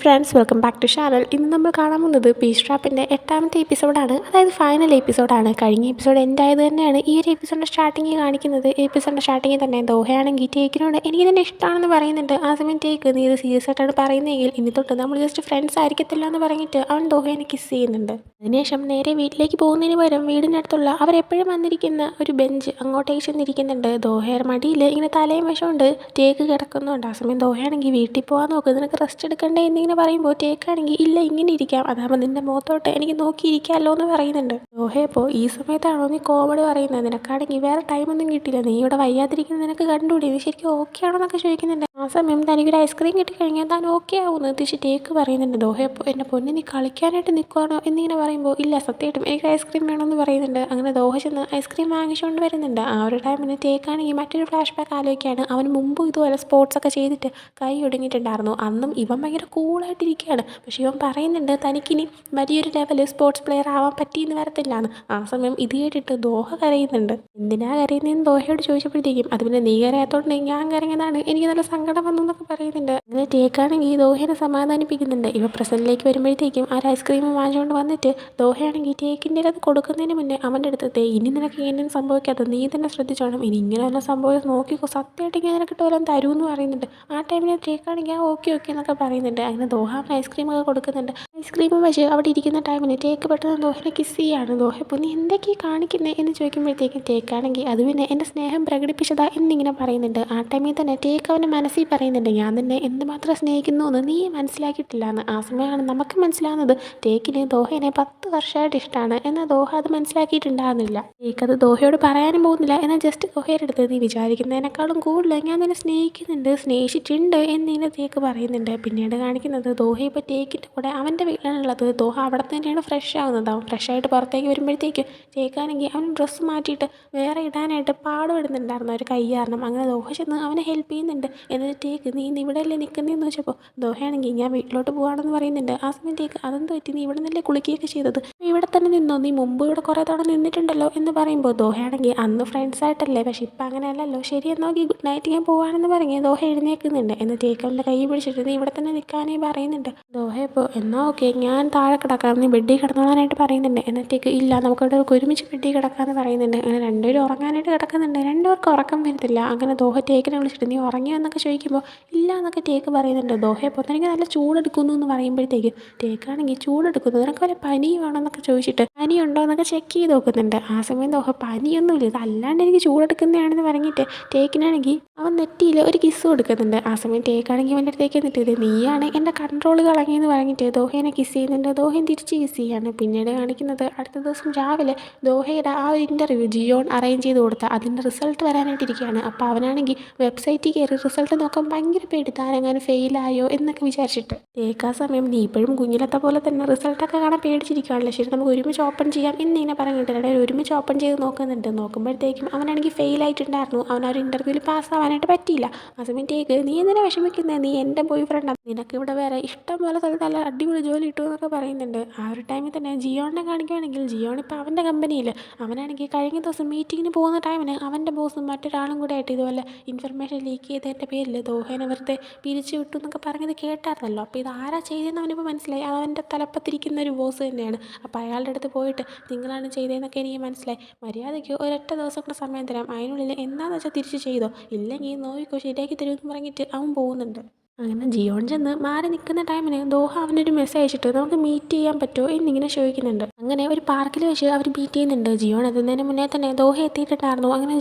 Friends, welcome back to channel. ഇന്ന് നമ്മൾ കാണാൻ പോകുന്നത് പീസ് ട്രാപ്പിൻ്റെ 8ാമത്തെ എപ്പിസോഡാണ്. അതായത് ഫൈനൽ എപ്പിസോഡാണ്. കഴിഞ്ഞ എപ്പിസോഡ് എൻഡ് ആയത് തന്നെയാണ് ഈ ഒരു എപ്പിസോഡിൻ്റെ സ്റ്റാർട്ടിങ്ങിൽ കാണിക്കുന്നത്. എപ്പിസോഡിൻ്റെ സ്റ്റാർട്ടിങ്ങിൽ തന്നെ ദോഹയാണെങ്കിൽ ടേക്കിനോട് എനിക്ക് തന്നെ ഇഷ്ടമാണെന്ന് പറയുന്നുണ്ട്. ആ സമയം ടേക്ക് നീ ഇത് സീരിയസ് ആയിട്ടാണ് പറയുന്നതെങ്കിൽ ഇനി തൊട്ട് നമ്മൾ ജസ്റ്റ് ഫ്രണ്ട്സ് ആയിരിക്കത്തില്ല എന്ന് പറഞ്ഞിട്ട് അവൻ ദോഹേനെ കിസ് ചെയ്യുന്നുണ്ട്. അതിനുശേഷം നേരെ വീട്ടിലേക്ക് പോകുന്നതിന് പകരം വീടിനടുത്തുള്ള അവരെപ്പോഴും വന്നിരിക്കുന്ന ഒരു ബെഞ്ച് അങ്ങോട്ടേക്ക് ചെന്നിരിക്കുന്നുണ്ട്. ദോഹയുടെ മടിയിൽ ഇങ്ങനെ തലയും വശമുണ്ട് ടേക്ക് കിടക്കുന്നുണ്ട്. ആ സമയം ദോഹയാണെങ്കിൽ വീട്ടിൽ പോകാൻ നോക്കും, നിനക്ക് റെസ്റ്റ് എടുക്കണ്ടേ എന്നിങ്ങനെ പറയുമ്പോൾ ടേക്കാണെങ്കിൽ ഇല്ല, ഇങ്ങനെ ഇരിക്കാം, അതാകുമ്പോൾ നിന്റെ മുഖത്തോട്ട് എനിക്ക് നോക്കിയിരിക്കാമല്ലോ എന്ന് പറയുന്നുണ്ട്. ദോഹയപ്പോൾ ഈ സമയത്താണോ നീ കോമഡി പറയുന്നത്? നിനക്കാണെങ്കിൽ വേറെ ടൈമൊന്നും കിട്ടിയില്ല, നീ ഇവിടെ വയ്യാതിരിക്കുന്നത് നിനക്ക് കണ്ടുകൂടി, നീ ശരിക്കും ഓക്കെ ആണോ എന്നൊക്കെ ചോദിക്കുന്നുണ്ട്. ആ സമയം തനിക്കൊരു ഐസ്ക്രീം കിട്ടിക്കഴിഞ്ഞാൽ താൻ ഓക്കെ ആവുമെന്ന് തിരിച്ച് ടേക്ക് പറയുന്നുണ്ട്. ദോഹയപ്പോൾ എൻ്റെ പൊന്നെ നീ കളിക്കാനായിട്ട് നിൽക്കുവാണോ എന്നിങ്ങനെ പറയുമ്പോൾ ഇല്ല, സത്യമായിട്ടും എനിക്ക് ഐസ്ക്രീം വേണമെന്ന് പറയുന്നുണ്ട്. അങ്ങനെ ദോഹ ചെന്ന് ഐസ്ക്രീം വാങ്ങിച്ചുകൊണ്ട് വരുന്നുണ്ട്. ആ ഒരു ടൈമിന് ടേക്കാണെങ്കിൽ മറ്റൊരു ഫ്ലാഷ് ബാക്ക് ആലോചിക്കുകയാണ്. അവൻ മുമ്പ് ഇതുപോലെ സ്പോർട്സ് ഒക്കെ ചെയ്തിട്ട് കൈ ഒടുങ്ങിയിട്ടുണ്ടായിരുന്നു. അന്നും ഇവൻ ഭയങ്കര കൂളായിട്ടിരിക്കുകയാണ്. പക്ഷേ ഇവൻ പറയുന്നുണ്ട് തനിക്കിനി വലിയൊരു ലെവലിൽ സ്പോർട്സ് പ്ലെയർ ആവാൻ പറ്റിയെന്ന് വരത്തില്ലാന്ന്. ആ സമയം ഇത് കേട്ടിട്ട് ദോഹ കരയുന്നുണ്ട്. എന്തിനാ കരയുന്നതെന്ന് ദോഹയോട് ചോദിച്ചപ്പോഴത്തേക്കും അത് പിന്നെ നീ കരയാത്തോണ്ട് ഞാൻ കരഞ്ഞതാണ്, എനിക്ക് നല്ല സങ്കടം വന്നു എന്നൊക്കെ പറയുന്നുണ്ട്. അങ്ങനെ ടേക്കാണെങ്കിൽ ദോഹേനെ സമാധാനിപ്പിക്കുന്നുണ്ട്. ഇവ പ്രസന്റിലേക്ക് വരുമ്പോഴത്തേക്കും ആ ഐസ്ക്രീം വാങ്ങിച്ചുകൊണ്ട് വന്നിട്ട് ദോഹയാണെങ്കിൽ ടേക്കിൻ്റെ അത് കൊടുക്കുന്നതിന് മുന്നേ അവൻ്റെ അടുത്ത് ഇനി നിനക്ക് ഇങ്ങനെ സംഭവിക്കാതെ നീ തന്നെ ശ്രദ്ധിച്ചോണം, ഇനി ഇങ്ങനെ വല്ല സംഭവിച്ച് നോക്കിക്കോ, സത്യമായിട്ട് ഇങ്ങനെ നിനക്ക് വല്ലതും തരുമെന്ന് പറയുന്നുണ്ട്. ആ ടൈമിൽ ടേക്കാണെങ്കിൽ ആ ഓക്കെ ഓക്കെ എന്നൊക്കെ പറയുന്നുണ്ട്. അങ്ങനെ ദോഹ അവൻ ഐസ്ക്രീമൊക്കെ കൊടുക്കുന്നുണ്ട്. ഐസ്ക്രീമും വെച്ച് അവിടെ ഇരിക്കുന്ന ടൈമിന് ടേക്ക് പെട്ടെന്ന് ദോഹനെ കിസ് ചെയ്യാണ്. ദോഹ ഇപ്പോൾ നീ എന്തൊക്കെയാണ് കാണിക്കുന്നത് എന്ന് ചോദിക്കുമ്പോഴത്തേക്കും ടേക്കാണെങ്കിൽ അത് പിന്നെ എൻ്റെ സ്നേഹം പ്രകടിപ്പിച്ചതാ എന്നിങ്ങനെ പറയുന്നുണ്ട്. ആ ടൈമിൽ തന്നെ ടേക്ക് അവൻ്റെ മനസ്സിൽ പറയുന്നുണ്ട് ഞാൻ നിന്നെ എന്തുമാത്രം സ്നേഹിക്കുന്നു എന്ന് നീ മനസ്സിലാക്കിയിട്ടില്ല എന്ന്. ആ സമയമാണ് നമുക്ക് മനസ്സിലാവുന്നത് ടേക്കിന് ദോഹേനെ 10 വർഷമായിട്ട് ഇഷ്ടമാണ്. എന്നാൽ ദോഹ അത് മനസ്സിലാക്കിയിട്ടുണ്ടാകുന്നില്ല. ടേക്ക് അത് ദോഹയോട് പറയാനും പോകുന്നില്ല. എന്നാൽ ജസ്റ്റ് ദോഹയുടെ അടുത്ത് നീ വിചാരിക്കുന്നതിനേക്കാളും കൂടുതൽ ഞാൻ നിന്നെ സ്നേഹിക്കുന്നുണ്ട്, സ്നേഹിച്ചിട്ടുണ്ട് എന്നിങ്ങനെ ടേക്ക് പറയുന്നുണ്ട്. പിന്നീട് കാണിക്കുന്നത് ദോഹ ഇപ്പോൾ ടേക്കിൻ്റെ കൂടെ അവൻ്റെ വീട്ടിലാണുള്ളത്. ദോഹ അവിടെ തന്നെയാണ് ഫ്രഷ് ആവുന്നത്. അവൻ ഫ്രഷായിട്ട് പുറത്തേക്ക് വരുമ്പോഴത്തേക്ക് ടേക്കാണെങ്കിൽ അവൻ ഡ്രസ്സ് മാറ്റിയിട്ട് വേറെ ഇടാനായിട്ട് പാടുപെടുന്നുണ്ടായിരുന്നു ഒരു കൈ കാരണം. അങ്ങനെ ദോഹ ചെന്ന് അവനെ ഹെൽപ്പ് ചെയ്യുന്നുണ്ട്. എന്നിട്ട് ടേക്ക് നീ ഇവിടെ അല്ലേ നിൽക്കുന്നതെന്ന് വെച്ചപ്പോൾ ദോഹയാണെങ്കിൽ ഞാൻ വീട്ടിലോട്ട് പോകാണെന്ന് പറയുന്നുണ്ട്. ആ സമയം ടേക്ക് അതെന്ത് പറ്റി, നീ ഇവിടെ നിന്നല്ലേ കുളിക്കുകയൊക്കെ ചെയ്തത്, ഇവിടെ തന്നെ നിന്നോ, നീ മുമ്പ് ഇവിടെ കുറേ തവണ നിന്നിട്ടുണ്ടല്ലോ എന്ന് പറയുമ്പോൾ ദോഹയാണെങ്കിൽ അന്ന് ഫ്രണ്ട്സ് ആയിട്ടല്ലേ, പക്ഷെ ഇപ്പം അങ്ങനെയല്ലല്ലോ, ശരി എന്നാൽ നോക്കി ഗുഡ് നൈറ്റ് ഞാൻ പോകാനെന്ന് പറഞ്ഞ് ദോഹ എഴുന്നേൽക്കുന്നുണ്ട്. എന്ന് ടേക്ക് അവൻ്റെ കൈ പിടിച്ചിട്ട് നീ ഇവിടെ തന്നെ നിൽക്കാനേ പറയുന്നുണ്ട്. ദോഹ ഇപ്പോൾ എന്നാൽ ഓക്കെ ഞാൻ താഴെ കിടക്കാം, നീ ബെഡിൽ കിടന്നോളാനായിട്ട് പറയുന്നുണ്ട്. എന്നത്തേക്ക് ഇല്ല നമുക്കിവിടെ ഒരുമിച്ച് ബെഡിൽ കിടക്കാമെന്ന് പറയുന്നുണ്ട്. അങ്ങനെ രണ്ടുപേരും ഉറങ്ങാനായിട്ട് കിടക്കുന്നുണ്ട്. രണ്ടുപേർക്ക് ഉറക്കം വരുന്നില്ല. അങ്ങനെ ദോഹ ടേക്കിനെ വിളിച്ചിട്ട് നീ ഉറങ്ങിയോ എന്നൊക്കെ ചോദിക്കുമ്പോൾ ഇല്ല എന്നൊക്കെ ടേക്ക് പറയുന്നുണ്ട്. ദോഹ ഇപ്പോൾ തനിക്ക് നല്ല ചൂടെടുക്കുന്നു എന്ന് പറയുമ്പോഴത്തേക്ക് ടേക്കാണെങ്കിൽ ചൂടെടുക്കുന്നു, നിനക്ക് വല്ല പനി വേണോ എന്നൊക്കെ ചോദിച്ചിട്ട് പനിയുണ്ടോ എന്നൊക്കെ ചെക്ക് ചെയ്ത് നോക്കുന്നുണ്ട്. ആ സമയം ദോഹ പനിയൊന്നുമില്ല, ഇത് അല്ലാണ്ട് എനിക്ക് ചൂടെടുക്കുന്നതാണെന്ന് പറഞ്ഞിട്ട് ടേക്കിനാണെങ്കിൽ അവൻ നെറ്റിയിൽ ഒരു കിസ് കൊടുക്കുന്നുണ്ട്. ആ സമയം ടേക്കാണെങ്കിൽ അവൻ്റെ അടുത്തേക്ക് നിന്നിട്ട് നീയാണ് എൻ്റെ കൺട്രോൾ കളഞ്ഞെന്ന് പറഞ്ഞിട്ട് ദോഹേനെ കിസ് ചെയ്യുന്നുണ്ട്. ദോഹയും തിരിച്ച് കിസ് ചെയ്യാണ്. പിന്നീട് കാണിക്കുന്നത് അടുത്ത ദിവസം രാവിലെ ദോഹയുടെ ആ ഒരു ഇൻ്റർവ്യൂ ജിയോൺ അറേഞ്ച് ചെയ്ത് കൊടുത്ത അതിൻ്റെ റിസൾട്ട് വരാനായിട്ടിരിക്കുകയാണ്. അപ്പോൾ അവനാണെങ്കിൽ വെബ്സൈറ്റിൽ കയറി റിസൾട്ട് നോക്കാൻ ഭയങ്കര പേടി, താനെങ്ങാനും ഫെയിലായോ എന്നൊക്കെ വിചാരിച്ചിട്ട്. ടേക്ക് ആ സമയം നീ ഇപ്പോഴും കുഞ്ഞിലത്തെ പോലെ തന്നെ റിസൾട്ടൊക്കെ കാണാൻ പേടിച്ചിരിക്കുകയാണല്ലോ, ശരി നമുക്ക് ഒരുമിച്ച് ഓപ്പൺ ചെയ്യാം എന്നിങ്ങനെ പറഞ്ഞിട്ട് ഒരുമിച്ച് ഓപ്പൺ ചെയ്ത് നോക്കുന്നുണ്ട്. നോക്കുമ്പോഴത്തേക്കും അവനാണെങ്കിൽ ഫെയിലായിട്ടുണ്ടായിരുന്നു. അവനൊരു ഇൻ്റർവ്യൂവിൽ പാസ്സാവാനായിട്ട് പറ്റിയില്ല. ആ സമയം ടേക്ക് നീ എന്തിനാ വിഷമിക്കുന്നത്, നീ എൻ്റെ ബോയ് ഫ്രണ്ടാണ്, നിനക്ക് ഇവിടെ വേറെ ഇഷ്ടം പോലെ സ്ഥലത്ത് നല്ല അടിപൊളി ജോലി കിട്ടും എന്നൊക്കെ പറയുന്നുണ്ട്. ആ ഒരു ടൈമിൽ തന്നെ ജിയോണിനെ കാണിക്കുകയാണെങ്കിൽ ജിയോൺ ഇപ്പോൾ അവൻ്റെ കമ്പനിയിൽ അവനാണെങ്കിൽ കഴിഞ്ഞ ദിവസം മീറ്റിങ്ങിന് പോകുന്ന ടൈമിന് അവൻ്റെ ബോസും മറ്റൊരാളും കൂടെ ആയിട്ട് ഇതുപോലെ ഇൻഫർമേഷൻ ലീക്ക് ചെയ്തതിൻ്റെ പേരിൽ ദോഹേനെ വെറുതെ പിരിച്ചു വിട്ടു എന്നൊക്കെ പറഞ്ഞത് കേട്ടായിരുന്നല്ലോ. അപ്പോൾ ഇത് ആരാ ചെയ്തതെന്ന് അവനിപ്പോൾ മനസ്സിലായി, അത് അവൻ്റെ തലപ്പത്തിരിക്കുന്ന ഒരു ബോസ് തന്നെയാണ്. അപ്പോൾ അയാളുടെ അടുത്ത് പോയിട്ട് നിങ്ങളാണ് ചെയ്തതെന്നൊക്കെ എനിക്ക് മനസ്സിലായി, മര്യാദയ്ക്ക് ഒരൊറ്റ ദിവസം കൂടെ സമയം തരാം, അതിനുള്ളിൽ എന്താണെന്ന് വെച്ചാൽ തിരിച്ച് ചെയ്തോ, ഇല്ലെങ്കിൽ നോക്കിക്കോ ശരിയാക്കി തരുമെന്ന് പറഞ്ഞിട്ട് അവൻ പോകുന്നുണ്ട്. അങ്ങനെ ജിയോൺ ചെന്ന് മാറി നിൽക്കുന്ന ടൈമിന് ദോഹ അവനൊരു മെസ്സേജ് അയച്ചിട്ട് നമുക്ക് മീറ്റ് ചെയ്യാൻ പറ്റുമോ എന്നിങ്ങനെ ചോദിക്കുന്നുണ്ട്. അങ്ങനെ ഒരു പാർക്കിൽ വെച്ച് അവർ മീറ്റ് ചെയ്യുന്നുണ്ട്. ജിയോൺ എത്തുന്നതിന് മുന്നേ തന്നെ ദോഹ എത്തിയിട്ടുണ്ടായിരുന്നു. അങ്ങനെ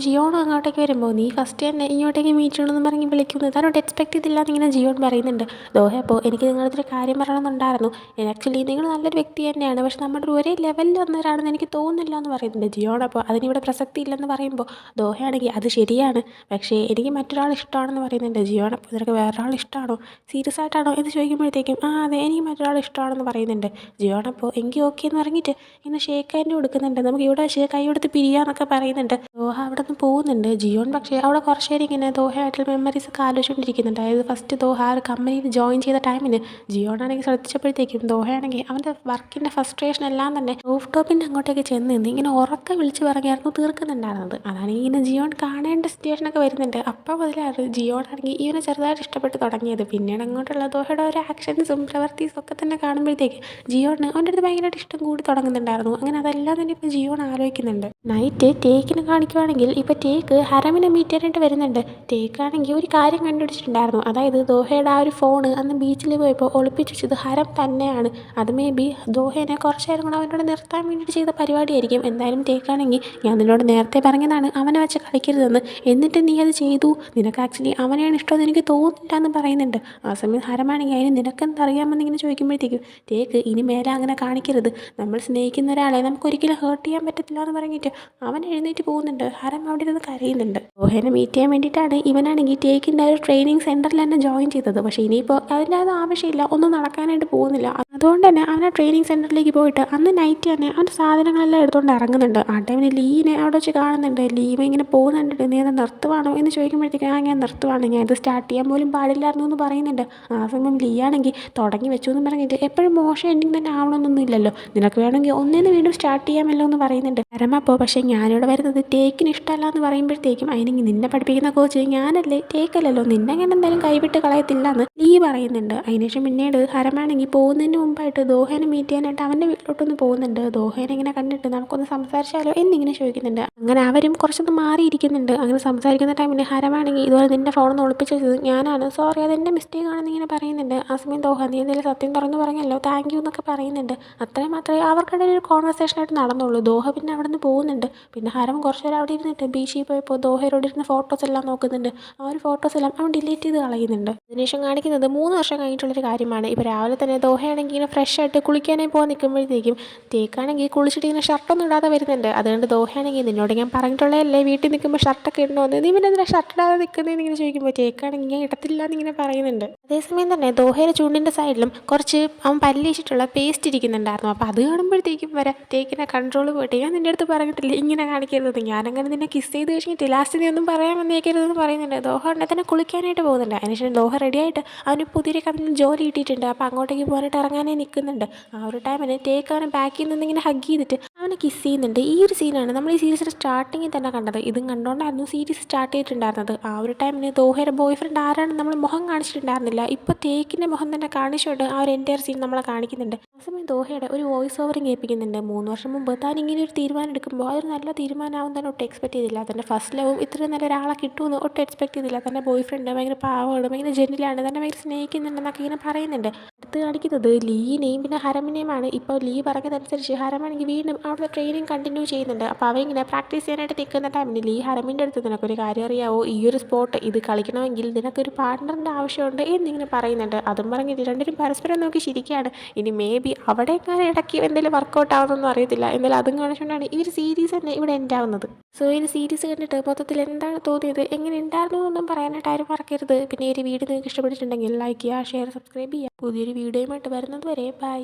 ജിയോൺ അങ്ങോട്ടേക്ക് വരുമ്പോൾ നീ ഫസ്റ്റ് തന്നെ ഇങ്ങോട്ടേക്ക് മീറ്റ് ചെയ്യണമെന്ന് പറഞ്ഞ് വിളിക്കുന്നത് താനോട്ട് എക്സ്പെക്ട് ചെയ്തില്ല എന്നിങ്ങനെ ജിയോൺ പറയുന്നുണ്ട്. ദോഹ അപ്പോൾ എനിക്ക് നിങ്ങളടുത്തൊരു കാര്യം പറയണമെന്നുണ്ടായിരുന്നു, ആക്ച്വലി നിങ്ങൾ നല്ലൊരു വ്യക്തി തന്നെയാണ്, പക്ഷെ നമ്മുടെ ഒരേ ലെവലിൽ വന്നവരാണെന്ന് എനിക്ക് തോന്നുന്നില്ല എന്ന് പറയുന്നുണ്ട് ജിയോൺ. അപ്പോൾ അതിനിവിടെ പ്രസക്തി ഇല്ലെന്ന് പറയുമ്പോൾ ദോഹയാണെങ്കിൽ അത് ശരിയാണ്, പക്ഷേ എനിക്ക് മറ്റൊരാൾ ഇഷ്ടമാണെന്ന് പറയുന്നുണ്ട്. ജിയോൺ അപ്പോൾ നിനക്ക് വേറൊരാൾ ഇഷ്ടമാണോ, സീരിയസ് ആയിട്ടാണോ എന്ന് ചോദിക്കുമ്പോഴത്തേക്കും അതെ എനിക്ക് മറ്റൊരാൾ ഇഷ്ടമാണെന്ന് പറയുന്നുണ്ട്. ജിയോൺ അപ്പോൾ എങ്കിൽ ഓക്കെ എന്ന് പറഞ്ഞിട്ട് ഇങ്ങനെ ഷേക്ക് ഹാൻഡ് കൊടുക്കുന്നുണ്ട്. നമുക്ക് ഇവിടെ വെച്ച് കൈ കൊടുത്ത് പിരിയാന്നൊക്കെ പറയുന്നുണ്ട്. ദോഹ അവിടെ നിന്ന് പോകുന്നുണ്ട്. ജിയോൺ പക്ഷേ അവിടെ കുറച്ച് നേരം ഇങ്ങനെ ദോഹയായിട്ടുള്ള മെമ്മറീസ് ഒക്കെ ആലോചിച്ചുകൊണ്ടിരിക്കുന്നുണ്ട്. അതായത് ഫസ്റ്റ് ദോഹ ആ ഒരു കമ്പനിയിൽ ജോയിൻ ചെയ്ത ടൈമിന് ജിയോൺ ആണെങ്കിൽ ശ്രദ്ധിച്ചപ്പോഴത്തേക്കും ദോഹയാണെങ്കിൽ അവൻ്റെ വർക്കിൻ്റെ ഫ്രസ്ട്രേഷൻ എല്ലാം തന്നെ റൂഫ് ടോപ്പിൻ്റെ അങ്ങോട്ടേക്ക് ചെന്ന് നിന്ന് ഇങ്ങനെ ഉറക്കെ വിളിച്ച് പറഞ്ഞായിരുന്നു തീർക്കുന്നുണ്ടായിരുന്നത്. അതാണ് ഇങ്ങനെ ജിയോൺ കാണേണ്ട സിറ്റുവേഷനൊക്കെ വരുന്നുണ്ട്. അപ്പം മുതലാണ് ജിയോൺ ആണെങ്കിൽ ഇവനെ ചെറുതായിട്ട് ഇഷ്ടപ്പെട്ട് തുടങ്ങിയത്. തുടങ്ങിയത്. പിന്നീട് അങ്ങോട്ടുള്ള ദോഹയുടെ ഒരു ആക്ഷൻസും പ്രവർത്തീസും ഒക്കെ തന്നെ കാണുമ്പോഴത്തേക്ക് ജിയോണ് അവൻ്റെ അടുത്ത് ഭയങ്കരമായിട്ട് ഇഷ്ടം കൂടി തുടങ്ങുന്നുണ്ടായിരുന്നു. അങ്ങനെ അതെല്ലാം തന്നെ ഇപ്പോൾ ജിയോൺ ആലോചിക്കുന്നുണ്ട്. നൈറ്റ് ടേക്കിനെ കാണിക്കുവാണെങ്കിൽ ഇപ്പോൾ ടേക്ക് ഹരമിനെ മീറ്റ് ചെയ്യാനായിട്ട് വരുന്നുണ്ട്. ടേക്കാണെങ്കിൽ ഒരു കാര്യം കണ്ടുപിടിച്ചിട്ടുണ്ടായിരുന്നു. അതായത് ദോഹയുടെ ആ ഒരു ഫോണ് അന്ന് ബീച്ചിൽ പോയപ്പോൾ ഒളിപ്പിച്ച് വെച്ചത് ഹരം തന്നെയാണ്. അത് മേ ബി ദോഹേനെ കുറച്ച് നേരം കൂടെ അവനോട് നിർത്താൻ വേണ്ടിയിട്ട് ചെയ്ത പരിപാടിയായിരിക്കും. എന്തായാലും ടേക്കാണെങ്കിൽ ഞാൻ നിന്നോട് നേരത്തെ പറഞ്ഞതാണ് അവനെ വെച്ച് കളിക്കരുതെന്ന്, എന്നിട്ട് നീ അത് ചെയ്തു. നിനക്ക് ആക്ച്വലി അവനെയാണ് ഇഷ്ടമെന്ന് എനിക്ക് തോന്നുന്നില്ല എന്ന് പറയുന്നുണ്ട്. ആ സമയം ഹരമാണെങ്കിൽ അതിന് നിനക്കെന്തറിയാമെന്ന് ഇങ്ങനെ ചോദിക്കുമ്പോഴത്തേക്കും ടേക്ക് ഇനി മേലെ അങ്ങനെ കാണിക്കരുത്, നമ്മൾ സ്നേഹിക്കുന്ന ഒരാളെ നമുക്കൊരിക്കലും ഹേർട്ട് ചെയ്യാൻ പറ്റത്തില്ല എന്ന് പറഞ്ഞിട്ട് അവൻ എഴുന്നേറ്റ് പോകുന്നുണ്ട്. ഹരം അവിടെ ഇരുന്ന് കരയുന്നുണ്ട്. ദോഹേനെ മീറ്റ് ചെയ്യാൻ വേണ്ടിയിട്ടാണ് ഇവനാണെങ്കിൽ ടേക്കിൻ്റെ ഒരു ട്രെയിനിങ് സെൻറ്ററിൽ തന്നെ ജോയിൻ ചെയ്തത്. പക്ഷേ ഇനിയിപ്പോൾ അതിൻ്റെ അത് ആവശ്യമില്ല, ഒന്നും നടക്കാനായിട്ട് പോകുന്നില്ല. അതുകൊണ്ട് തന്നെ അവൻ ആ ട്രെയിനിങ് സെൻറ്ററിലേക്ക് പോയിട്ട് അന്ന് നൈറ്റ് തന്നെ അവൻ്റെ സാധനങ്ങളെല്ലാം എടുത്തുകൊണ്ട് ഇറങ്ങുന്നുണ്ട്. ആ ടൈമിന് ലീനെ അവിടെ വെച്ച് കാണുന്നുണ്ട്. ലീവ് ഇങ്ങനെ പോകുന്നുണ്ട്. നീ അത് നിർത്തുവാണോ എന്ന് ചോദിക്കുമ്പോഴത്തേക്ക് ഞാൻ നിർത്തുവാണ്, ഞാൻ ഇത് സ്റ്റാർട്ട് ചെയ്യാൻ പോലും പാടില്ലായിരുന്നു എന്ന് പറയുന്നുണ്ട്. ആ സമയം ലീ ആണെങ്കിൽ തുടങ്ങി വെച്ചു എന്ന് പറഞ്ഞിട്ട് എപ്പോഴും മോശം എൻഡിങ് തന്നെ ആവണമെന്നൊന്നും ഇല്ലല്ലോ, നിനക്ക് വേണമെങ്കിൽ ഒന്നേന്ന് വീണ്ടും സ്റ്റാർട്ട് ചെയ്യാമല്ലോ എന്ന് പറയുന്നുണ്ട്. അപ്പോൾ പക്ഷേ ഞാനിവിടെ വരുന്നത് ടേക്കിന് ഇഷ്ടമല്ല എന്ന് പറയുമ്പോഴത്തേക്കും അതിനെങ്കിൽ നിന്നെ പഠിപ്പിക്കുന്ന കോച്ച് ഞാനല്ലേ, ടേക്കല്ലല്ലോ, നിന്നെ ഞാൻ എന്തായാലും കൈവിട്ട് കളയത്തില്ല എന്ന് ലീ പറയുന്നുണ്ട്. അതിനുശേഷം പിന്നീട് ഹരമാണെങ്കിൽ പോകുന്നതിന് മുമ്പായിട്ട് ദോഹേനെ മീറ്റ് ചെയ്യാനായിട്ട് അവൻ്റെ വീട്ടിലോട്ടൊന്ന് പോകുന്നുണ്ട്. ദോഹേനെ ഇങ്ങനെ കണ്ടിട്ട് നമുക്കൊന്ന് സംസാരിച്ചാലോ എന്നിങ്ങനെ ചോദിക്കുന്നുണ്ട്. അങ്ങനെ അവരും കുറച്ചൊന്ന് മാറിയിരിക്കുന്നുണ്ട്. അങ്ങനെ സംസാരിക്കുന്ന ടൈമിൽ ഹരമാണെങ്കിൽ ഇതുപോലെ നിൻ്റെ ഫോണൊന്ന് ഒളിപ്പിച്ച് വെച്ചത് ഞാനാണ്, സോറി അതെൻ്റെ മിസ്റ്റേക്ക് ആണെന്ന് ഇങ്ങനെ പറയുന്നുണ്ട്. ആ സമയം ദോഹ നീ എന്തെങ്കിലും സത്യം തുറന്ന് പറഞ്ഞല്ലോ, താങ്ക് യു എന്നൊക്കെ പറയുന്നുണ്ട്. അത്രയും മാത്രമേ അവർക്കിടയിൽ ഒരു കോൺവെർസേഷനായിട്ട് നടന്നുള്ളൂ. ദോഹ പിന്നെ അവിടെ നിന്ന് പോകുന്നുണ്ട്. പിന്നെ ഹരം കുറച്ച് നേരം അവിടെ ഇരുന്നിട്ട് ബീച്ചിൽ പോയപ്പോൾ ദോഹയോട് ഇരുന്ന് ഫോട്ടോസ് എല്ലാം നോക്കുന്നുണ്ട്. ആ ഒരു ഫോട്ടോസ് എല്ലാം അവൻ ഡിലീറ്റ് ചെയ്ത് കളയുന്നുണ്ട്. അതിനുശേഷം കാണിക്കുന്നത് 3 വർഷം കഴിഞ്ഞിട്ടുള്ളൊരു കാര്യമാണ്. ഇപ്പോൾ രാവിലെ തന്നെ ദോഹയാണെങ്കിൽ ഇങ്ങനെ ഫ്രഷ് ആയിട്ട് കുളിക്കാനായി പോകാൻ നിൽക്കുമ്പോഴത്തേക്കും ടേക്കാണെങ്കിൽ കുളിച്ചിട്ട് ഇങ്ങനെ ഷർട്ടൊന്നും ഇടാതെ വരുന്നുണ്ട്. അതുകൊണ്ട് ദോഹയാണെങ്കിൽ നിന്നോട് ഞാൻ പറഞ്ഞിട്ടുള്ളതല്ലേ വീട്ടിൽ നിൽക്കുമ്പോൾ ഷർട്ടൊക്കെ ഇടണമെന്ന്, നീ പിന്നെ എന്തിനാ ഷർട്ട് ഇടാതെ നിൽക്കുന്നതെന്ന് ഇങ്ങനെ ചോദിക്കുമ്പോൾ ടേക്കാണെങ്കിൽ ഞാൻ ഇടത്തില്ല എന്നിങ്ങനെ പറയുന്നുണ്ട്. അതേസമയം തന്നെ ദോഹയുടെ ചുണ്ടിൻ്റെ സൈഡിലും കുറച്ച് അവൻ പല്ലിച്ചിട്ടുള്ള പേസ്റ്റ് ഇരിക്കുന്നുണ്ടായിരുന്നു. അപ്പോൾ അത് കാണുമ്പോഴത്തേക്കും വരെ ടേക്കിനെ കൺട്രോൾ പോയിട്ട് ഞാൻ നിൻ്റെ അടുത്ത് പറഞ്ഞിട്ടില്ല ഇങ്ങനെ കാണിക്കരുത്, ഞാനങ്ങനെ നിന്നെ കിസ് ചെയ്ത് കഴിഞ്ഞിട്ട് ലാസ്റ്റ് നീ ഒന്നും പറയാൻ വന്നേക്കരുതെന്ന് പറയുന്നുണ്ട്. ദോഹ ഉടനെ തന്നെ കുളിക്കാനായിട്ട് പോകുന്നുണ്ട്. അതിനുശേഷം ദോഹ റെഡിയായിട്ട് അവന് പുതിയൊരു കമ്പനിയിൽ ജോലി കിട്ടിയിട്ടുണ്ട്. അപ്പോൾ അങ്ങോട്ടേക്ക് പോകാനായിട്ട് ഇറങ്ങാനേ നിൽക്കുന്നുണ്ട്. ആ ഒരു ടൈമിന് ടേക്ക് അവനെ ബാക്കിൽ നിന്ന് ഇങ്ങനെ ഹഗ് ചെയ്തിട്ട് അവനെ കിസ് ചെയ്യുന്നുണ്ട്. ഈ ഒരു സീനാണ് നമ്മൾ ഈ സീരീസിൻ്റെ സ്റ്റാർട്ടിങ്ങിൽ തന്നെ കണ്ടത്. ഇതും കണ്ടുകൊണ്ടായിരുന്നു സീരീസ് സ്റ്റാർട്ട് ചെയ്തിട്ടുണ്ടായിരുന്നത്. ആ ഒരു ടൈമിന് ദോഹയുടെ ബോയ് ഫ്രണ്ട് ആരാണെന്ന് നമ്മൾ മുഖം കാണിച്ചിട്ടുണ്ടായിരുന്നില്ല. ഇപ്പോൾ ടേക്കിൻ്റെ മുഖം തന്നെ കാണിച്ചുകൊണ്ട് ആ ഒരു എൻ്റയർ സീൻ നമ്മളെ കാണിക്കുന്നുണ്ട്. ആ സമയം ദോഹയുടെ ഒരു വോയിസ് ഓവറിങ് കേൾപ്പിക്കുന്നുണ്ട്. 3 വർഷം മുമ്പ് താൻ ഇങ്ങനെ ഒരു തീരുമാനം എടുക്കുമ്പോൾ അതൊരു നല്ല തീരുമാനമാവും തന്നെ ഒട്ടും എക്സ്പെക്ട് ചെയ്തില്ല. തൻ്റെ ഫസ്റ്റ് ലവും ഇത്രയും നല്ല ഒരാളെ കിട്ടുമെന്ന് ഒട്ടും എക്സ്പെക്ട് ചെയ്തില്ല. തൻ്റെ ബോയ് ഫ്രണ്ട് ഭയങ്കര പാവമാണ്, ഭയങ്കര ജെന്റിലാണ്, തന്നെ ഭയങ്കര സ്നേഹിക്കുന്നുണ്ടെന്നൊക്കെ ഇങ്ങനെ പറയുന്നുണ്ട്. അടുത്ത് കാണിക്കുന്നത് ലീനെയും പിന്നെ ഹരമിനെയുമാണ്. ഇപ്പോൾ ലീ പറഞ്ഞതനുസരിച്ച് ഹരമാണെങ്കിൽ വീണ്ടും അവിടുത്തെ ട്രെയിനിങ് കണ്ടിന്യൂ ചെയ്യുന്നുണ്ട്. അപ്പോൾ അവരിങ്ങനെ പ്രാക്ടീസ് ചെയ്യാനായിട്ട് നിൽക്കുന്ന ടൈമിൽ ലീ ഹരമിൻ്റെ അടുത്ത് നിനക്കൊരു കാര്യം അറിയാവോ, ഈ ഒരു സ്പോട്ട് ഇത് കളിക്കണമെങ്കിൽ നിനക്കൊരു പാർട്ട്ണറിൻ്റെ ആവശ്യമുണ്ട് എന്നിങ്ങനെ പറയുന്നുണ്ട്. അതും പറഞ്ഞിട്ട് രണ്ടുപേരും പരസ്പരം നോക്കി ചിരിക്കുകയാണ്. ഇനി മേ ബി അവിടെ എങ്ങനെ ഇടയ്ക്ക് എന്തെങ്കിലും വർക്കൗട്ട് ആവുന്നൊന്നും അറിയത്തില്ല. എന്തായാലും അതും കാണിച്ചുകൊണ്ടാണ് ഈ ഒരു സീരീസ് തന്നെ ഇവിടെ എൻഡ് ആവുന്നത്. സോ ഈ ഒരു സീരീസ് കണ്ടിട്ട് മൊത്തത്തിൽ എന്താണ് തോന്നിയത്, എങ്ങനെ ഉണ്ടായിരുന്നു എന്നൊന്നും പറയാനായിട്ട് ആരും മറക്കരുത്. പിന്നെ ഈ ഒരു വീഡിയോ നിങ്ങൾക്ക് ഇഷ്ടപ്പെട്ടിട്ടുണ്ടെങ്കിൽ ലൈക്ക് ചെയ്യുക, ഷെയർ, സബ്സ്ക്രൈബ് ചെയ്യുക. പുതിയൊരു വീഡിയോയുമായിട്ട് വരുന്നത് വരെ ബൈ.